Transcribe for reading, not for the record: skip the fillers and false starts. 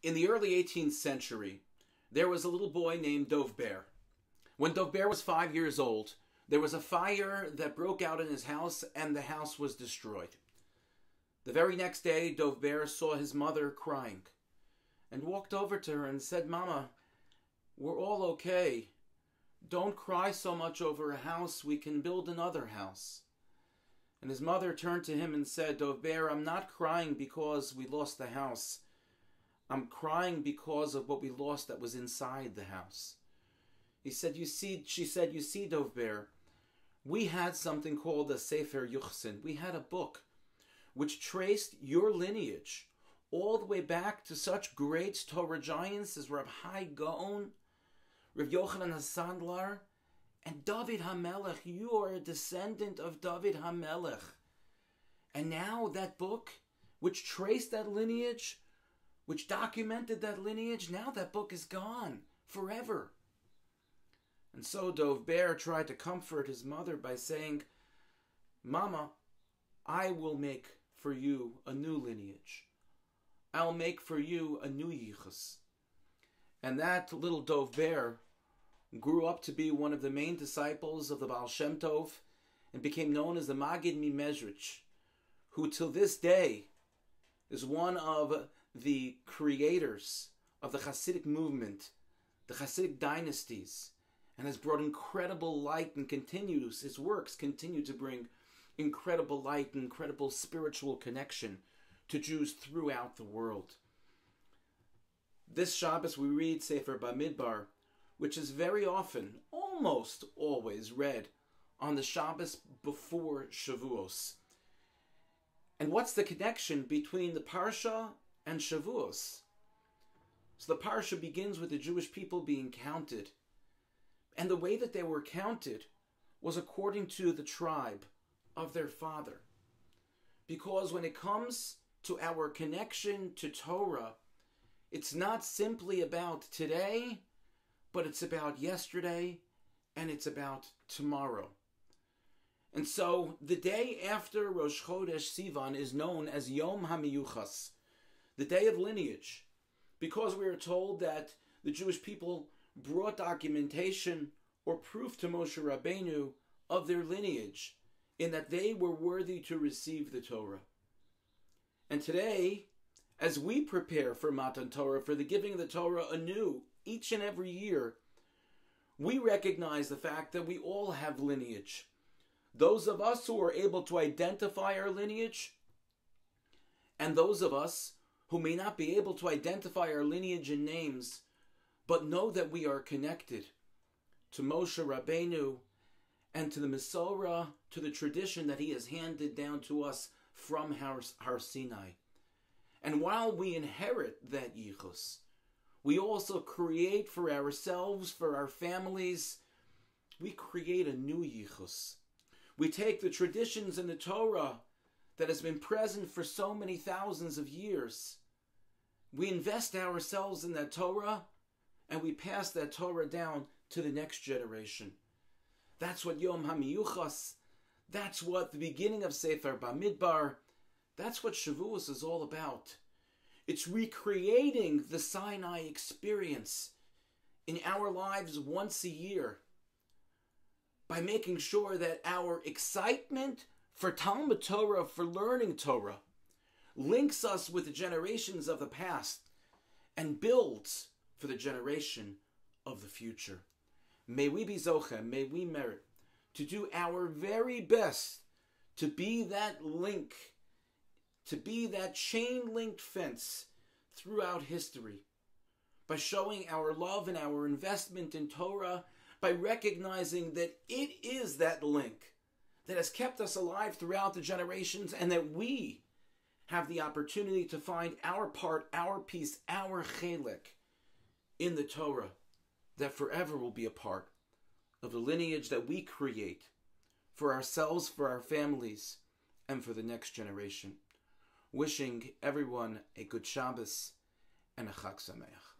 In the early 18th century, there was a little boy named Dovber. When Dovber was 5 years old, there was a fire that broke out in his house and the house was destroyed. The very next day, Dovber saw his mother crying and walked over to her and said, "Mama, we're all okay. Don't cry so much over a house. We can build another house." And his mother turned to him and said, "Dovber, I'm not crying because we lost the house. I'm crying because of what we lost that was inside the house." She said, "You see, Dovber, we had something called a Sefer Yuchsin. We had a book which traced your lineage all the way back to such great Torah giants as Reb Hai Gaon, Reb Yochanan HaSandlar, and David Hamel. You are a descendant of David Hamel. And now that book, which traced that lineage, which documented that lineage, now that book is gone forever." And so Dovber tried to comfort his mother by saying, "Mama, I will make for you a new lineage. I'll make for you a new yichus." And that little Dovber grew up to be one of the main disciples of the Baal Shem Tov and became known as the Magid Mimezrich, who till this day is one of the creators of the Hasidic movement, the Hasidic dynasties, and has brought incredible light and his works continue to bring incredible light and incredible spiritual connection to Jews throughout the world. This Shabbos we read Sefer Bamidbar, which is very often, almost always read on the Shabbos before Shavuos. And what's the connection between the Parsha and Shavuos? So the Parsha begins with the Jewish people being counted. And the way that they were counted was according to the tribe of their father. Because when it comes to our connection to Torah, it's not simply about today, but it's about yesterday and it's about tomorrow. And so the day after Rosh Chodesh Sivan is known as Yom HaMiyuchas, the day of lineage, because we are told that the Jewish people brought documentation or proof to Moshe Rabbeinu of their lineage in that they were worthy to receive the Torah. And today, as we prepare for Matan Torah, for the giving of the Torah anew, each and every year, we recognize the fact that we all have lineage. Those of us who are able to identify our lineage, and those of us who may not be able to identify our lineage in names, but know that we are connected to Moshe Rabbeinu and to the Masorah, to the tradition that he has handed down to us from Har Sinai. And while we inherit that yichus, we also create for ourselves, for our families, we create a new yichus. We take the traditions in the Torah that has been present for so many thousands of years. We invest ourselves in that Torah and we pass that Torah down to the next generation. That's what Yom HaMiyuchas, that's what the beginning of Sefer Bamidbar, that's what Shavuos is all about. It's recreating the Sinai experience in our lives once a year by making sure that our excitement for Talmud Torah, for learning Torah, links us with the generations of the past and builds for the generation of the future. May we be zoche, may we merit to do our very best to be that link, to be that chain-linked fence throughout history, by showing our love and our investment in Torah, by recognizing that it is that link that has kept us alive throughout the generations, and that we have the opportunity to find our part, our piece, our chelik in the Torah that forever will be a part of the lineage that we create for ourselves, for our families, and for the next generation. Wishing everyone a good Shabbos and a Chag Sameach.